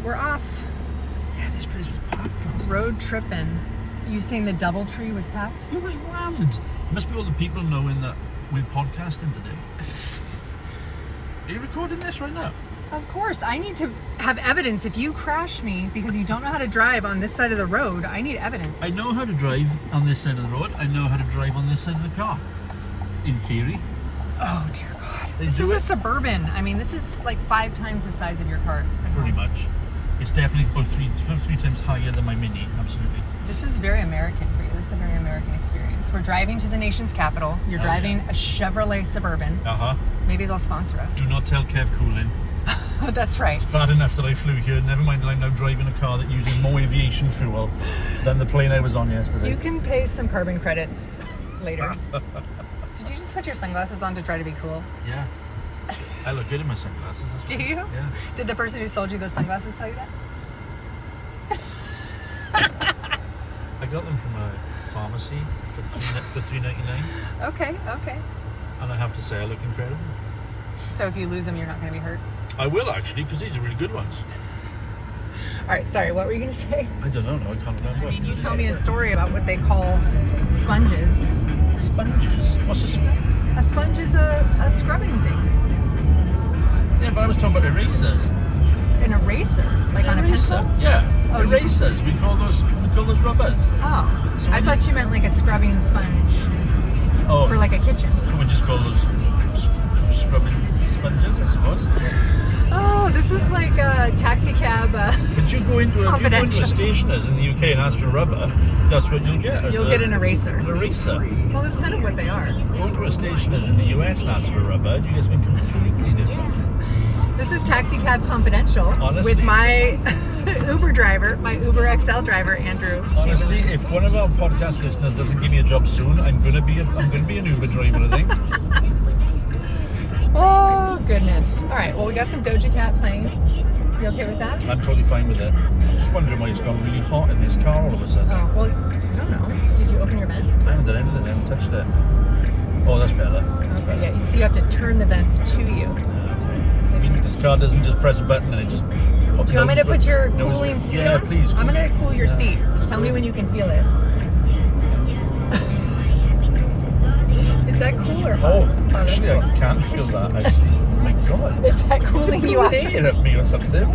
we're off. Yeah, this place was packed last night. Road tripping. You saying the DoubleTree was packed? It was rammed. It must be all the people knowing that we're podcasting today. Are you recording this right now? Of course. I need to have evidence. If you crash me because you don't know how to drive on this side of the road, I need evidence. I know how to drive on this side of the road. I know how to drive on this side of the car. In theory. Oh, dear God. They This do is it. a Suburban. I mean, this is like 5 times the size of your car. Pretty much. It's definitely about three times higher than my Mini. Absolutely. This is very American for you. This is a very American experience. We're driving to the nation's capital. You're driving a Chevrolet Suburban. Uh-huh. Maybe they'll sponsor us. Do not tell Kev Coolin. That's right. It's bad enough that I flew here. Never mind that I'm now driving a car that uses more aviation fuel than the plane I was on yesterday. You can pay some carbon credits later. Did you just put your sunglasses on to try to be cool? Yeah. I look good in my sunglasses. That's Do right. you? Yeah. Did the person who sold you those sunglasses tell you that? I got them from a pharmacy for $3.99, Okay. and I have to say I look incredible. So if you lose them, you're not going to be hurt? I will actually, because these are really good ones. All right, sorry, what were you going to say? I don't know. No, I can't remember. I mean, you tell me a story about what they call sponges. Sponges. What's a sponge? A sponge is a scrubbing thing. Yeah, but I was talking about erasers. An eraser, like on a Eraser? pencil? Yeah. Oh, you- Erasers. We call those rubbers. Oh, So I when thought you meant like a scrubbing sponge Oh, for like a kitchen. we just call those scrubbing sponges, I suppose. Oh, this is like a taxi cab. But you go into a Confidential. stationer's in the UK and ask for rubber, that's what you'll get. You'll get an eraser. An eraser. Well, that's kind of what they are. Go into a stationer's in the US and ask for rubber, you get something completely different. This is Taxi Cab Confidential Honestly. with my Uber driver, my Uber XL driver, Andrew. Honestly, Chamberlain. if one of our podcast listeners doesn't give me a job soon, I'm gonna be an Uber driver, I think. Oh, goodness. All right, well, we got some Doja Cat playing. You okay with that? I'm totally fine with it. I'm just wondering why it's gone really hot in this car all of a sudden. Oh, well, I don't know. Did you open your vent? I haven't done anything, I haven't touched it. Oh, that's better. Okay, yeah, so you have to turn the vents to you. I mean, this car doesn't just press a button and it just pops. Do you want me to put your No, cooling seat yeah, on? please. I'm going to cool your seat. Tell me when you can feel it. Is that cool or hot? Oh, that's actually, cool. I can feel that, actually. Oh my god. Is that cooling you off? Air at me or something.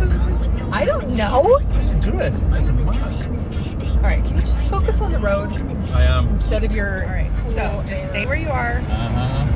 I don't know. What's it doing? It's mad. All right, can you just focus on the road I am. instead of your... All right, so just stay where you are. Uh-huh.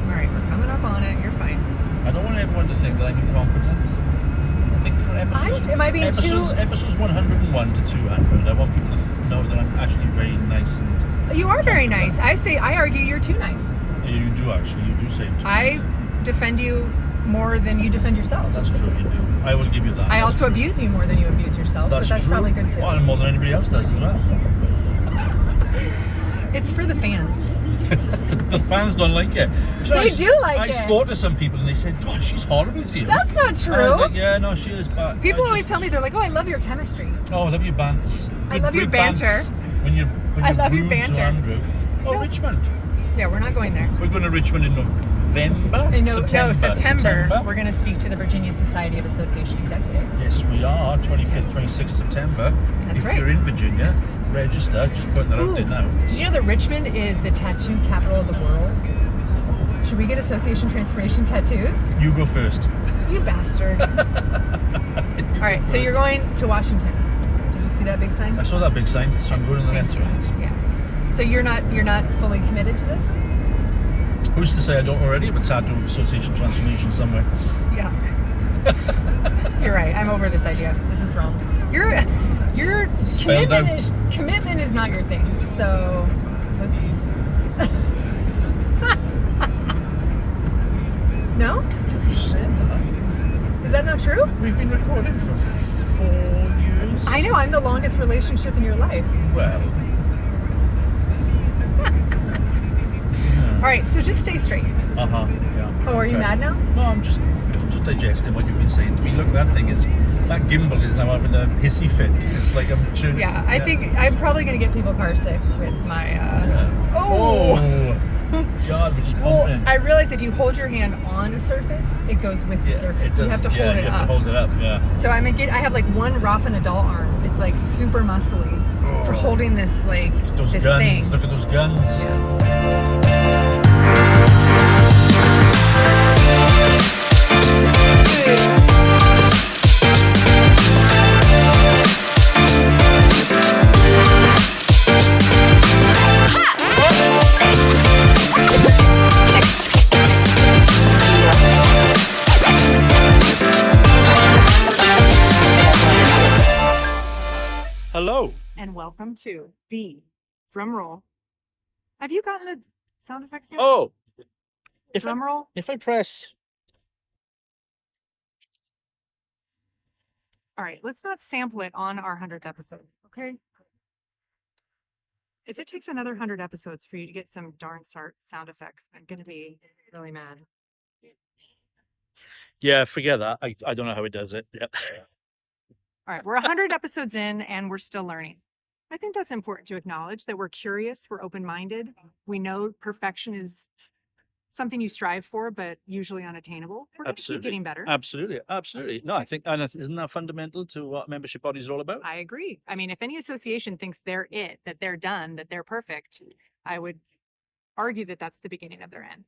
All right, we're coming up on it. You're fine. I don't want everyone to think that I'm incompetent. I think for episodes, Am I being episodes 101 to 200, I want people to know that I'm actually very nice and... You are very nice. I argue you're too nice. You do actually, you do say it too. I defend you more than you defend yourself. That's true, you do. I will give you that. I That's also true. abuse you more than you abuse yourself, That's but that's true. probably good too. Well, and more than anybody else does as well. It's for the fans. The fans don't like it. They do like I it. spoke to some people and they said, God, she's horrible to you. That's not true. And I was like, yeah, no, she is bad. People always tell me, they're like, oh, I love your chemistry. Oh, I love your bants. I love your Good banter. bants When you're I love your rude to banter. Andrew. Oh, No. Richmond. Yeah, we're not going there. We're going to Richmond in November? September. We're going to speak to the Virginia Society of Association Executives. Yes, we are. 25th, 26th September. That's if right. you're in Virginia, register. Just putting that out there now. Did you know that Richmond is the tattoo capital of the world? Should we get Association Transformation tattoos? You go first. You bastard. All right, so you're going to Washington. Did you see that big sign? I saw that big sign, so I'm going to the next one. Yes. So you're not fully committed to this? Who's to say I don't already have a tattoo of Association Transformation somewhere? Yeah. You're right. I'm over this idea. This is wrong. Your Spelled commitment is not your thing. So let's. No? You said that. Is that not true? We've been recording for 4 years. I know. I'm the longest relationship in your life. Well. All right. So just stay straight. Yeah. Oh, are you mad now? No, I'm just digesting what you've been saying to me. Look, that gimbal is now having a hissy fit. It's like I'm chewing. Yeah. I think I'm probably gonna get people car sick with my. Yeah. Oh. God, we're just Well, pumping. I realize if you hold your hand on a surface, it goes with the surface. You have to hold it you have up. to hold it up, yeah. So I have like one Rafa Nadal arm. It's like super muscly for holding this like Those this guns, thing. look at those guns. Hello. And welcome to the drum roll. Have you gotten the sound effects yet? Oh, Drum roll. if I press, All right, let's not sample it on our 100th episode, okay? If it takes another 100 episodes for you to get some darn sound effects, I'm going to be really mad. yeah, forget that. I don't know how it does it. Yeah. All right, we're 100 episodes in and we're still learning. I think that's important to acknowledge that we're curious, we're open-minded. We know perfection is something you strive for, but usually unattainable. We're going to keep getting better. Absolutely. No, I think, and isn't that fundamental to what membership bodies are all about? I agree. I mean, if any association thinks they're it, that they're done, that they're perfect, I would argue that that's the beginning of their end.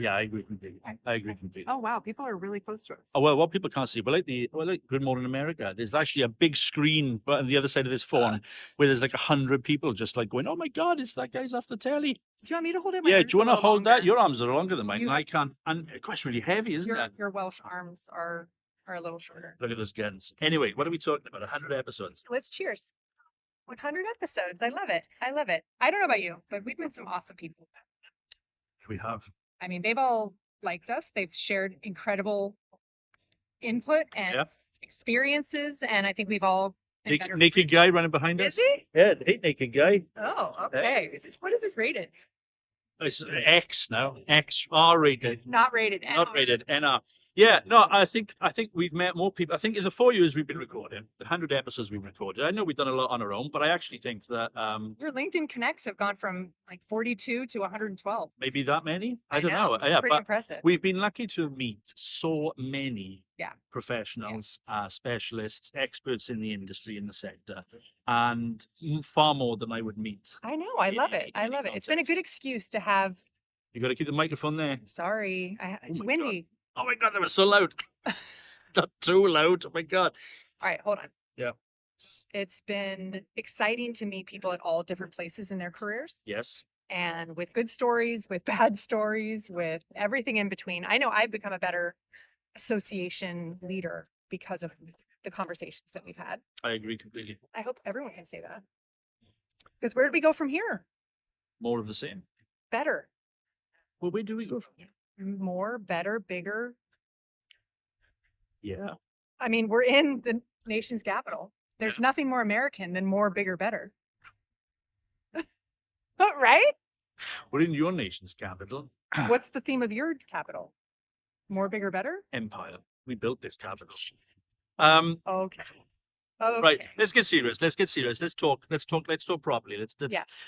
Yeah, I agree completely. Oh, wow. People are really close to us. Oh, well, what people can't see, like Good Morning America, there's actually a big screen but on the other side of this phone where there's like 100 people just like going, oh my God, it's that guy's off the telly. Do you want me to hold it? Yeah, do you want to hold that? Your arms are longer than mine, and I can't. And of course, really heavy, isn't it? Your Welsh arms are a little shorter. Look at those guns. Anyway, what are we talking about? 100 episodes. Let's cheers. 100 episodes. I love it. I don't know about you, but we've met some awesome people. We have. I mean, they've all liked us. They've shared incredible input and experiences, and I think we've all been better. Naked guy running behind us. Is he? Yeah, the naked guy. Oh, okay. What is this rated? It's X now. X R rated. Not rated. Not rated. NR. Yeah, no, I think we've met more people. I think in the 4 years we've been recording, the 100 episodes we've recorded, I know we've done a lot on our own, but I actually think that your LinkedIn connects have gone from like 42 to 112. Maybe that many. I don't know. It's pretty impressive. We've been lucky to meet so many professionals, specialists, experts in the industry, in the sector, and far more than I would meet. I know. I love it. It's been a good excuse to have. You got to keep the microphone there. Sorry, it's windy. God. Oh my God, that was so loud. Not too loud. Oh my God. All right, hold on. Yeah. It's been exciting to meet people at all different places in their careers. Yes. And with good stories, with bad stories, with everything in between. I know I've become a better association leader because of the conversations that we've had. I agree completely. I hope everyone can say that. Because where do we go from here? More of the same. Better. Well, where do we go from here? More, better, bigger. Yeah. I mean, we're in the nation's capital. There's nothing more American than more, bigger, better. Right? We're in your nation's capital. What's the theme of your capital? More, bigger, better? Empire. We built this capital. Okay. Right. Let's get serious. Let's talk properly.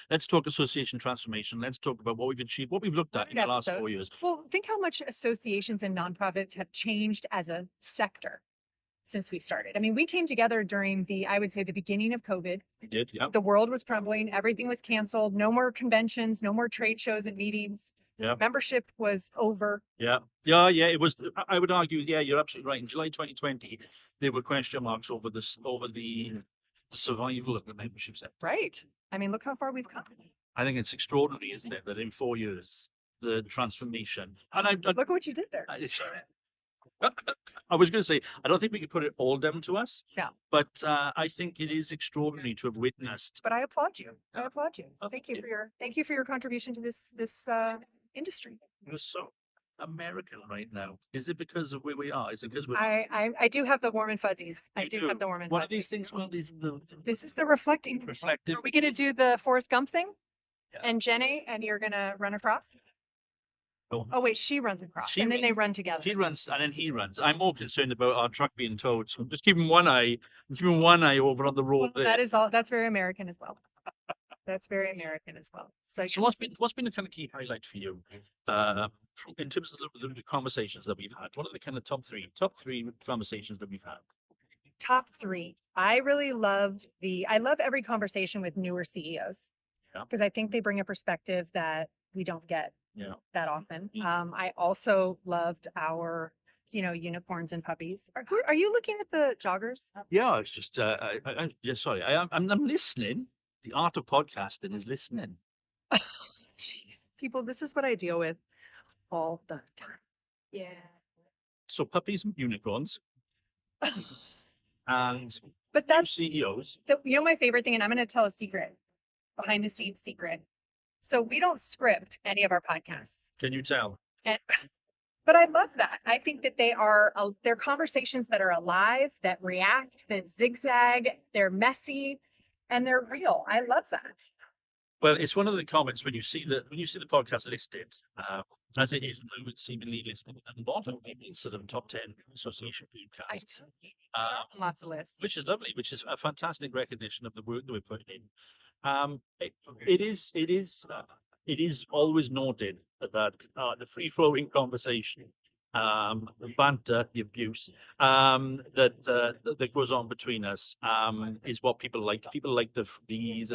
Let's talk association transformation. Let's talk about what we've achieved, what we've looked at in the last 4 years. Well, think how much associations and nonprofits have changed as a sector since we started. I mean, we came together during I would say the beginning of COVID. We did, yeah. The world was crumbling. Everything was canceled. No more conventions, no more trade shows and meetings. Yeah. Membership was over. Yeah. It was. I would argue. Yeah, you're absolutely right. In July 2020, there were question marks over the survival of the membership sector. Right. I mean, look how far we've come. I think it's extraordinary, isn't it, that in 4 years the transformation. And I look at what you did there. I was going to say, I don't think we could put it all down to us. Yeah. But I think it is extraordinary to have witnessed. But I applaud you. Thank you for your contribution to this industry. You're so American right now. Is it because of where we are? Is it because we're... I do have the warm and fuzzies. I do have the warm and fuzzies. What are these things? This is the reflecting. Reflective. Are we going to do the Forrest Gump thing? Yeah. And Jenny, and you're going to run across? No. Oh, wait, she runs across. And then they run together. She runs, and then he runs. I'm more concerned about our truck being towed. So I'm just keeping one eye over on the road there. That is all. That's very American as well. That's very American as well. So So what's been the kind of key highlight for you, in terms of the conversations that we've had? What are the kind of top three conversations that we've had? top three. I love every conversation with newer CEOs Yeah. because I think they bring a perspective that we don't get Yeah. that often. I also loved our, unicorns and puppies. Are you looking at the joggers? Yeah, it's just yeah, sorry, I'm listening. The art of podcasting is listening. Jeez, people, this is what I deal with all the time. Yeah. So puppies and unicorns and But new that's CEOs. my favorite thing, and I'm going to tell a secret, behind the scenes secret. So we don't script any of our podcasts. Can you tell? But I love that. I think that they're conversations that are alive, that react, that zigzag, they're messy, and they're real. I love that. Well, it's one of the comments when you see the podcast listed, as it is seemingly listed at the bottom, maybe sort of top 10 association podcasts, Lots of lists. which is lovely, which is a fantastic recognition of the work that we're putting in. It is always noted that the free flowing conversation, the banter, the abuse, that goes on between us, is what people like. People like the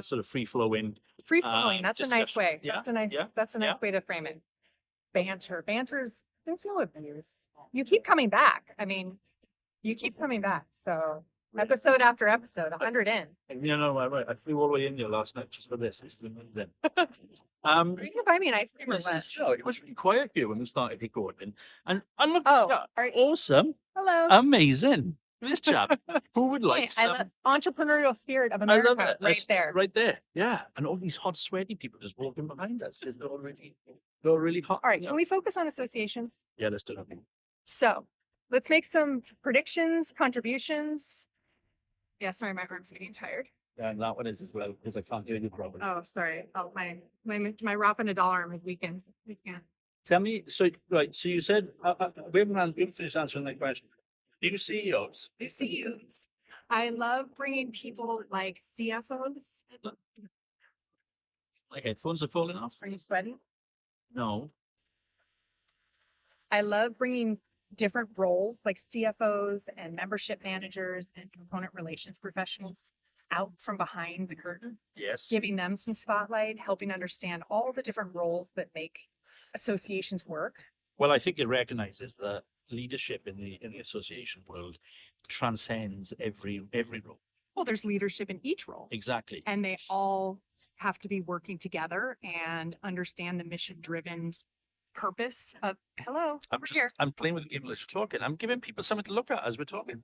sort of free flowing. Free flowing. That's a nice discussion. way. Yeah, That's a nice yeah. way to frame it. Banter's there's no abuse. You keep coming back. I mean, you keep coming back. So episode after episode, 100 in. You know, I flew all the way in there last night just for this. It's amazing. Are you gonna buy me an ice cream or Listen, what? Joe, it was really quiet here when we started recording, and look, Oh, yeah, awesome, hello. amazing. This chap, who would like Hey, I some? love entrepreneurial spirit of I America love it. right there. Yeah, and all these hot, sweaty people just walking behind us. They're really hot. All right, Yeah. can we focus on associations? Yeah, let's do it. So let's make some predictions, contributions. Yeah, sorry, my arm's getting tired. Yeah, and that one is as well because I can't hear you properly. Oh, sorry. Oh, my Rafa Nadal arm is weakened. I can't. Tell me, so you said we haven't finished answering that question. New CEOs. New CEOs. I love bringing people like CFOs. My headphones are falling off. Are you sweating? No. I love bringing different roles like CFOs and membership managers and component relations professionals out from behind the curtain, Yes. giving them some spotlight, helping understand all the different roles that make associations work. Well, I think it recognizes that leadership in the association world transcends every role. Well, there's leadership in each role. Exactly. And they all have to be working together and understand the mission-driven purpose of I'm playing with the game as we're talking. I'm giving people something to look at as we're talking.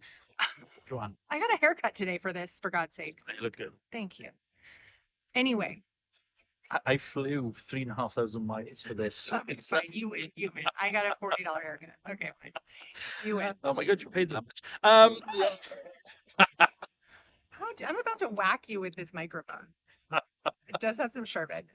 Go on. I got a haircut today for this, for God's sake. You look good. Thank you. Anyway. I flew 3,500 miles for this. Fine, you win. I got a $40 haircut. Okay, fine. You win. Oh my God, you paid that much. I'm about to whack you with this microphone. It does have some sharp edges.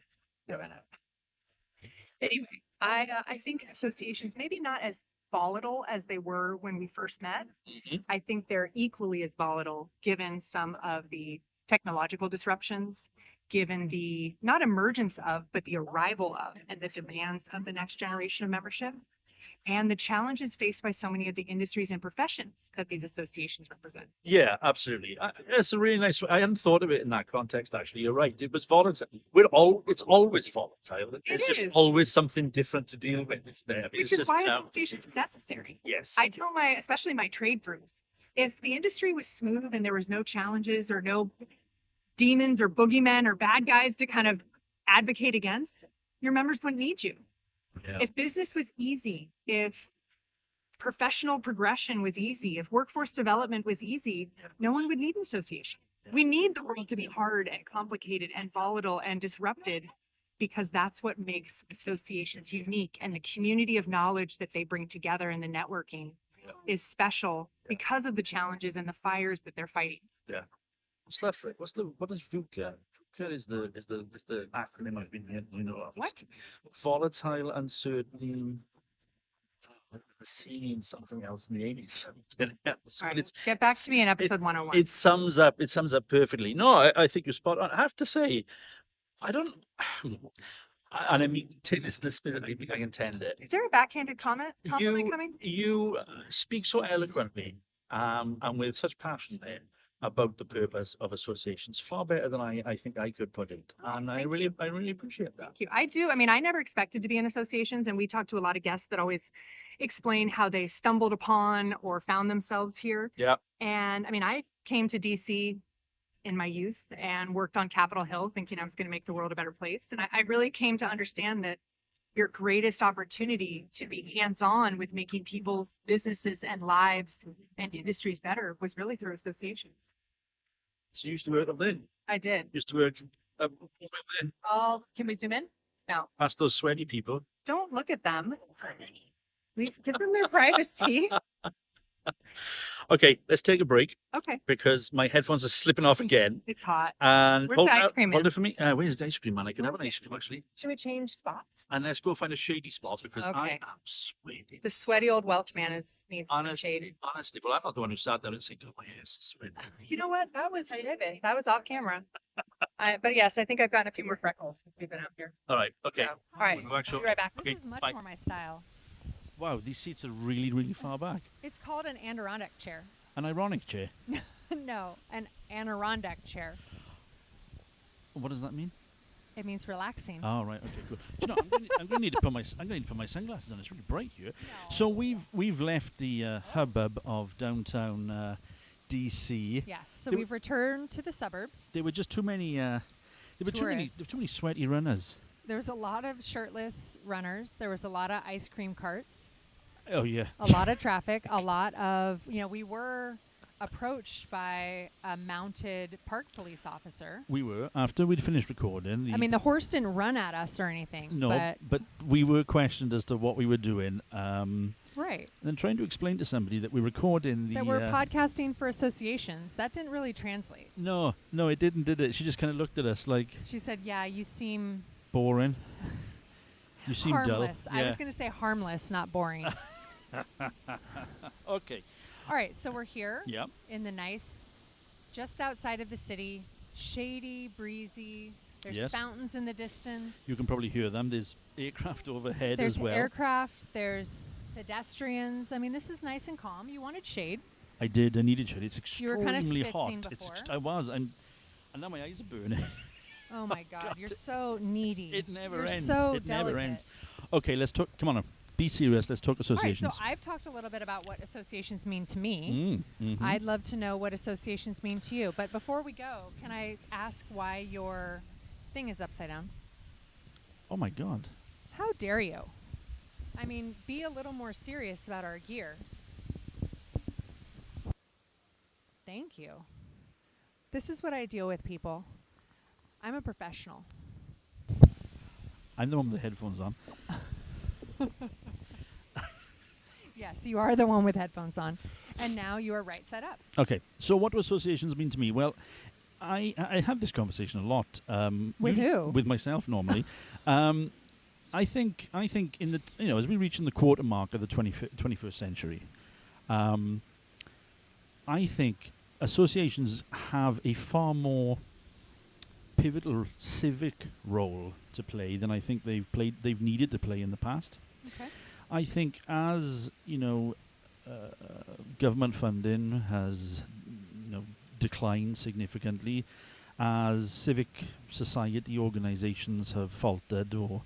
Anyway, I think associations maybe not as volatile as they were when we first met. Mhm. I think they're equally as volatile given some of the technological disruptions, given the not emergence of, but the arrival of, and the demands of the next generation of membership, and the challenges faced by so many of the industries and professions that these associations represent. Yeah, absolutely. It's a really nice. I hadn't thought of it in that context. Actually, you're right. It was volatile. It's always volatile. There's It just is. always something different to deal with. Isn't there? Which is why associations are necessary. Yes. I tell especially my trade groups, if the industry was smooth and there was no challenges or no demons or boogeymen or bad guys to kind of advocate against, your members wouldn't need you. Yeah. If business was easy, if professional progression was easy, if workforce development was easy, no one would need an association. We need the world to be hard and complicated and volatile and disrupted because that's what makes associations unique. And the community of knowledge that they bring together and the networking is special because of the challenges and the fires that they're fighting. Yeah. What is VUCA? VUCA is the acronym I've been hearing, What? Volatile, uncertain, seeing something else in the 80s. All right, get back to me in episode 101. It sums up perfectly. No, I think you're spot on. I have to say, I don't, and I mean, take this in the spirit I intend it. Is there a backhanded compliment You coming? speak so eloquently, and with such passion there about the purpose of associations, far better than I think I could put it, and thank I really appreciate that. Thank you. I do. I mean, I never expected to be in associations, and we talk to a lot of guests that always explain how they stumbled upon or found themselves here. Yeah, And I mean, I came to DC in my youth and worked on Capitol Hill thinking I was going to make the world a better place. And I really came to understand that your greatest opportunity to be hands-on with making people's businesses and lives and industries better was really through associations. so you used to work up there. I did. Used to work up there, Oh, can we zoom in? No, past those sweaty people. don't look at them. We give them their privacy. Okay, let's take a break Okay, because my headphones are slipping off again. it's hot. And Where's the ice cream hold man? it for me. Where's the ice cream man? I can have Where's an the ice cream actually. Should we change spots? And let's go find a shady spot because I Okay. am sweating. The sweaty old Welsh man needs some Honestly, shade. honestly, well, I'm not the one who sat there and said, "Oh, my ass is sweating." You know what? That was vivid. That was off camera. But yes, I think I've gotten a few more freckles since we've been out here. All right, okay. So, all right, We'll go back, I'll be right back. Okay, This is much bye. more my style. Wow, these seats are really, really far back. It's called an Adirondack chair. An ironic chair. No, an Adirondack chair. What does that mean? It means relaxing. Oh, right. Okay, good. Do you know, I'm going to need to put my sunglasses on. It's really bright here. So we've left the hubbub of downtown DC. Yes. So There we've returned to the suburbs. There were just too many. There were too Tourists. many sweaty runners. There was a lot of shirtless runners. There was a lot of ice cream carts. Oh yeah. A lot of traffic. A lot of we were approached by a mounted park police officer. We were after we'd finished recording. I mean, the horse didn't run at us or anything. no, but we were questioned as to what we were doing. Right. And then trying to explain to somebody that we're recording the. That we're podcasting for associations. That didn't really translate. No, it didn't, did it? She just kind of looked at us like She said, "Yeah, you seem boring. You seem harmless." dull. I Yeah. was going to say harmless, not boring. Okay. All right, so we're here Yeah. in the nice, just outside of the city, shady, breezy. There's Yes. fountains in the distance. You can probably hear them. There's aircraft overhead There's as well. aircraft. There's pedestrians. I mean, this is nice and calm. You wanted shade. I did. I needed shade. It's You were kinda extremely schwitzing hot. before. I was. And now my eyes are burning. Oh my God, God, you're so needy. It never You're ends. So it delicate. never ends. Okay, let's talk. Come on. Be serious. Let's talk All right, associations. so I've talked a little bit about what associations mean to me. Mhm. I'd love to know what associations mean to you. But before we go, can I ask why your thing is upside down? Oh my God. How dare you? I mean, be a little more serious about our gear. Thank you. This is what I deal with, people. I'm a professional. I'm the one with the headphones on. Yes, you are the one with headphones on. And now you are right side up. Okay, so what do associations mean to me? Well, I have this conversation a lot. With who? With myself normally. I think in the as we reach in the quarter mark of the 21st century, I think associations have a far more pivotal civic role to play than I think they've needed to play in the past. Okay. I think as government funding has declined significantly, as civic society organizations have faltered, or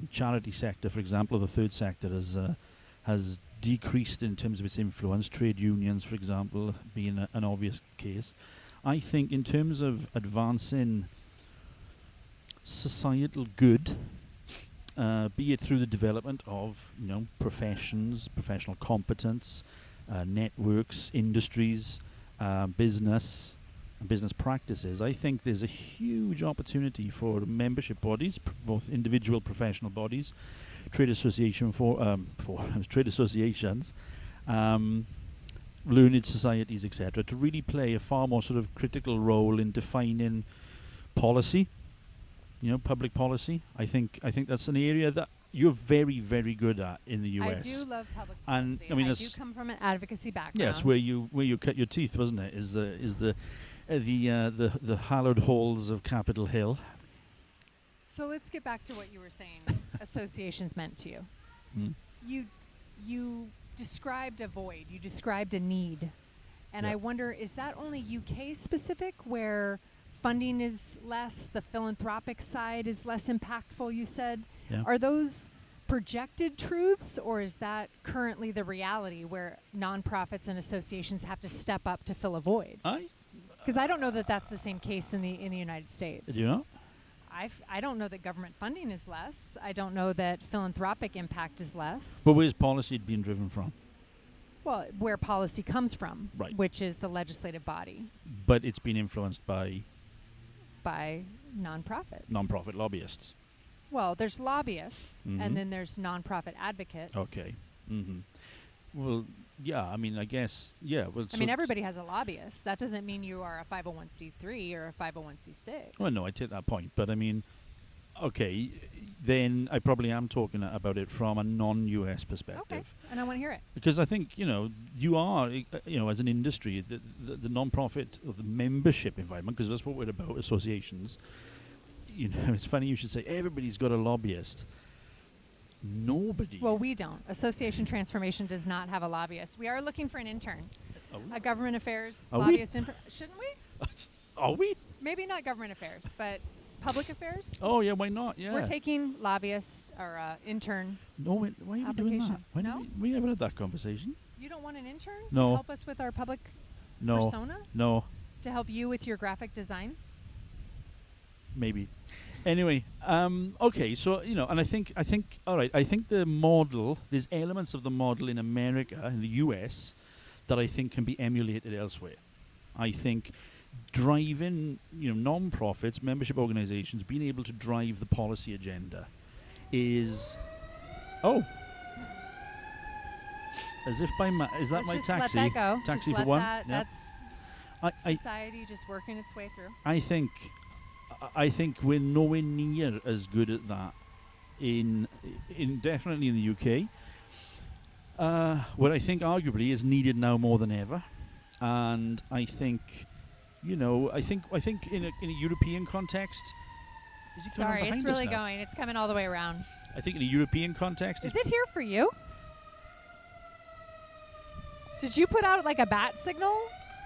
charity sector, for example, or the third sector has decreased in terms of its influence, trade unions, for example, being an obvious case. I think in terms of advancing societal good, be it through the development of professions, professional competence, networks, industries, business practices, I think there's a huge opportunity for membership bodies, both individual professional bodies, trade association for trade associations, learned societies, etc., to really play a far more sort of critical role in defining policy, public policy. I think that's an area that you're very, very good at in the US. I do love public And, policy. I mean, I do that's- come from an advocacy background. Yes, where you cut your teeth, wasn't it? Is the hallowed halls of Capitol Hill. So let's get back to what you were saying. Associations meant to you. Mm. You described a void. You described a need, and Yeah. I wonder, is that only UK specific, where funding is less, the philanthropic side is less impactful? You said, Yeah. are those projected truths, or is that currently the reality where nonprofits and associations have to step up to fill a void? Because I don't know that that's the same case in the United States. Do you know? I don't know that government funding is less. I don't know that philanthropic impact is less. But where's policy being driven from? Well, where policy comes from, Right. which is the legislative body, But it's been influenced by by nonprofits. non-profit lobbyists. Well, there's lobbyists, Mhm. and then there's nonprofit advocates. Okay. Mm-hmm. Well, yeah. I mean, I guess. Yeah. Well, I mean, everybody has a lobbyist. That doesn't mean you are a 501c3 or a 501c6. Well, no, I take that point, but I mean, okay, then I probably am talking about it from a non-US perspective. Okay, and I want to hear it. Because I think, you are, as an industry, the non-profit or the membership environment, because that's what we're about, associations. It's funny you should say everybody's got a lobbyist. Nobody. Well, we don't. Association Transformation does not have a lobbyist. We are looking for an intern, Are we? a government affairs Are we? lobbyist. Shouldn't we? Are we? Maybe not government affairs, but public affairs. Oh, yeah, why not? Yeah. We're taking lobbyists or intern. No, why are we doing that? applications. Why No? we never had that conversation. You don't want an intern No. to help us with our public No. persona? No. To help you with your graphic design? Maybe. Anyway, okay, so and I think, all right, I think the model, there's elements of the model in America, in the US, that I think can be emulated elsewhere. I think driving, non-profits, membership organizations, being able to drive the policy agenda is, as if by is that Let's my just taxi? Let that go. Taxi Just for let one. that- Yeah. That's I society just working its way through. I think we're nowhere near as good at that in definitely in the UK. What I think arguably is needed now more than ever, and I think, I think in a European context. Is he coming Sorry, it's behind us really now? going. It's coming all the way around. I think in a European context. Is it here for you? Did you put out like a bat signal?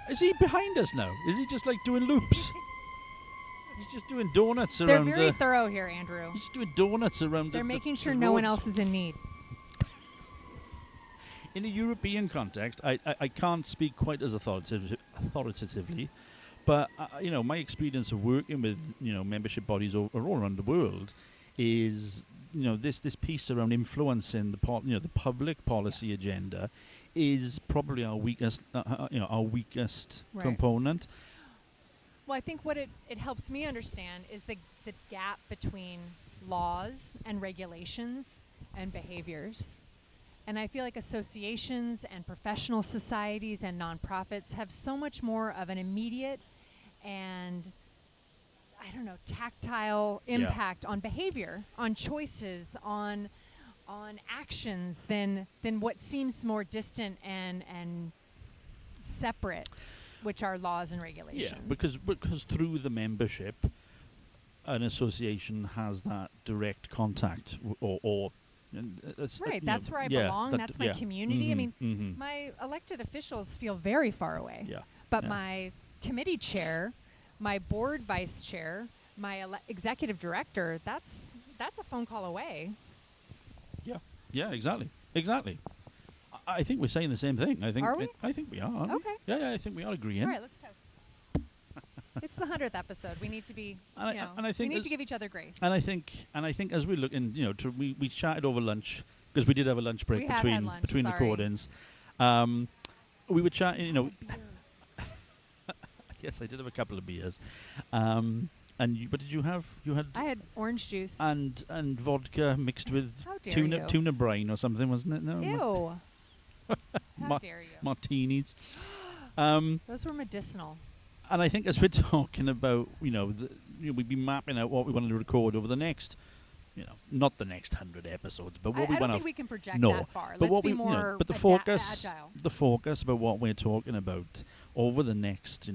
Is he behind us now? Is he just like doing loops? He's just doing donuts They're around. very thorough here, Andrew. He's just doing donuts around. They're the making sure the no one roads. else is in need. In a European context, I can't speak quite as authoritatively, but my experience of working with membership bodies all around the world is this piece around influencing the public policy agenda is probably our weakest Right. component. Well, I think what it helps me understand is the gap between laws and regulations and behaviors. And I feel like associations and professional societies and nonprofits have so much more of an immediate and, I don't know, tactile impact on behavior, on choices, on actions than what seems more distant and separate, which are laws and regulations. Yeah, because through the membership, an association has that direct contact or right, that's where I belong. That's my community. I mean, mhm. my elected officials feel very far away. Yeah. But yeah. my committee chair, my board vice chair, my executive director, that's a phone call away. Yeah, exactly. I think we're saying the same thing. I think Are we? I think we are. Aren't we? Okay. Yeah, I think we are agreeing. All right, let's toast. It's the 100th episode. We need to be, And I think we need as- to give each other grace. And I think as we look in, we chatted over lunch because we did have a lunch break We have had between lunch, between sorry. recordings. We were chatting. Yes, I did have a couple of beers. What did you have? You had I had orange juice. and vodka mixed with How dare you? tuna brine or something, wasn't it? No, Ew. How Ma- dare you? martinis. Those were medicinal. And I think as we're talking about, we've been mapping out what we want to record over the next, not the next 100 episodes, but what I we don't want think we can project no, that far. but Let's what be we, more but the focus, agile. the focus about what we're talking about over the next,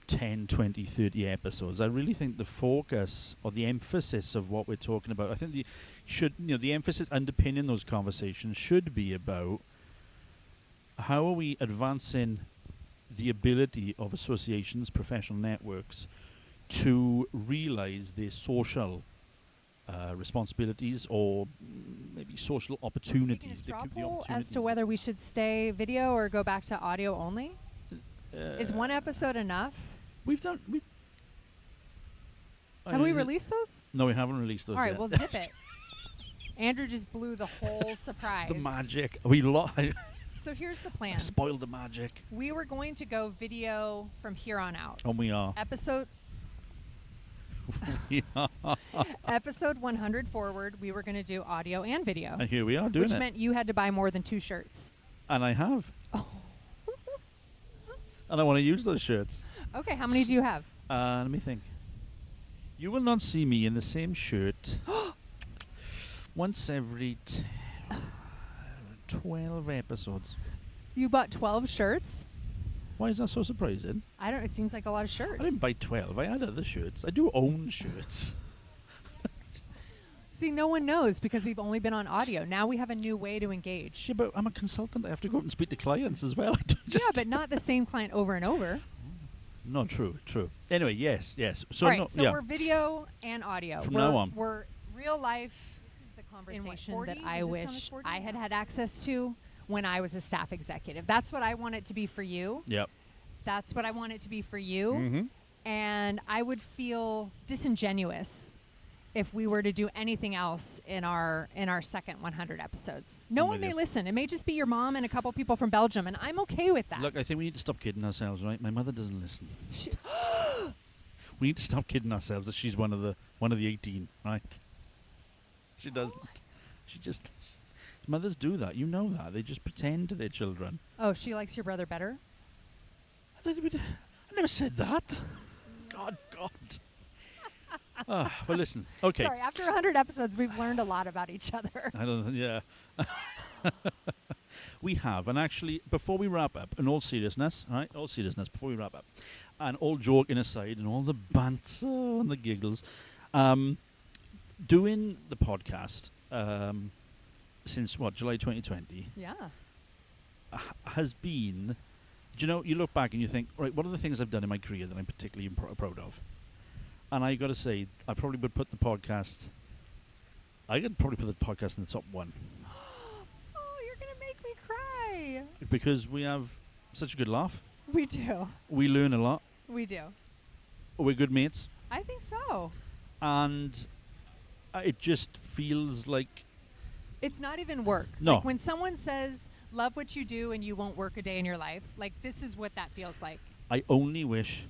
10, 20, 30 episodes. I really think the focus or the emphasis of what we're talking about, I think the emphasis underpinning those conversations should be about how are we advancing the ability of associations, professional networks, to realize their social responsibilities or maybe social Taking a opportunities. straw The poll as opportunities. to whether we should stay video or go back to audio only. Is one episode enough? We've done. Have we released those? No, we haven't released those All right, yet. well, zip it. Andrew just blew the whole surprise. The magic. So here's the plan. Spoiled the magic. We were going to go video from here on out. And we are. Episode episode 100 forward, we were going to do audio and video. And here we are doing which it. meant you had to buy more than 2 shirts. And I have. Oh. And I want to use those shirts. Okay, how many do you have? Let me think. You will not see me in the same shirt once every 12 episodes. You bought 12 shirts? Why is that so surprising? I don't. It seems like a lot of shirts. I didn't buy 12. I had other shirts. I do own shirts. See, no one knows because we've only been on audio. Now we have a new way to engage. Yeah, but I'm a consultant. I have to go out and speak to clients as well. I don't Yeah, just but not the same client over and over. No, true. Anyway, yes. So All right, no, so yeah. we're video and audio. From we're, now on. We're real life. This is the conversation 40? that I Does this count wish as 40? I had had access to when I was a staff executive. That's what I want it to be for you. Yep. That's what I want it to be for you. Mm-hmm. And I would feel disingenuous if we were to do anything else in our second 100 episodes. No I'm one with may you. listen. It may just be your mom and a couple people from Belgium, and I'm okay with that. Look, I think we need to stop kidding ourselves, right? My mother doesn't listen. She- We need to stop kidding ourselves that she's one of the 18, right? She doesn't. She just. Mothers do that. You know that. They just pretend to their children. Oh, she likes your brother better? I never said that. God. Well, listen. Okay. Sorry, after 100 episodes, we've learned a lot about each other. I don't. Yeah. We have, and actually, before we wrap up, in all seriousness, right? All seriousness, before we wrap up, and all joking aside, and all the banter and the giggles, doing the podcast since July 2020 Yeah. has been. Do you know? You look back and you think, right, what are the things I've done in my career that I'm particularly proud of? And I got to say, I probably would put the podcast. I could probably put the podcast in the top 1 Oh, you're going to make me cry. because we have such a good laugh. We do. We learn a lot. We do. We're good mates, I think so. and it just feels like It's not even work. No. Like when someone says, love what you do and you won't work a day in your life, like this is what that feels like. I only wish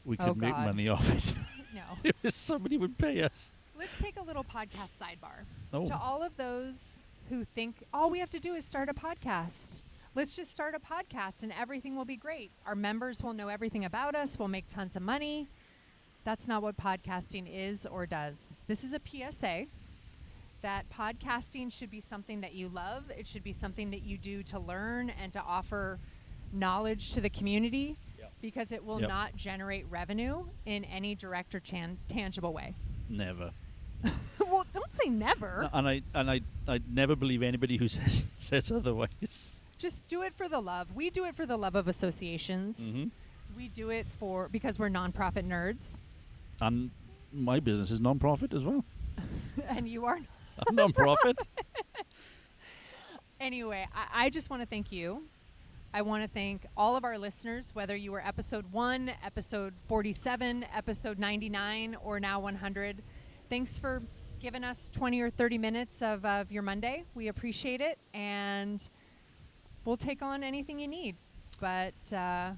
we Oh, could make God. money off it. No. If somebody would pay us. Let's take a little podcast sidebar. Oh. To all of those who think all we have to do is start a podcast. Let's just start a podcast and everything will be great. Our members will know everything about us. We'll make tons of money. That's not what podcasting is or does. This is a PSA that podcasting should be something that you love. It should be something that you do to learn and to offer knowledge to the community because it will Yep. not generate revenue in any direct or tangible way. Never. Well, don't say never. No, and I'd never believe anybody who says otherwise. Just do it for the love. We do it for the love of associations. Mm-hmm. We do it because we're nonprofit nerds. And my business is non-profit as well. And you are. I'm non-profit. Anyway, I just want to thank you. I want to thank all of our listeners, whether you were episode 1, episode 47, episode 99, or now 100. Thanks for giving us 20 or 30 minutes of your Monday. We appreciate it. And we'll take on anything you need. But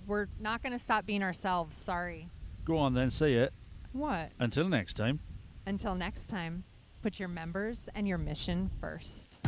we're not going to stop being ourselves. Sorry. Go on then, say it. What? Until next time. Until next time, put your members and your mission first.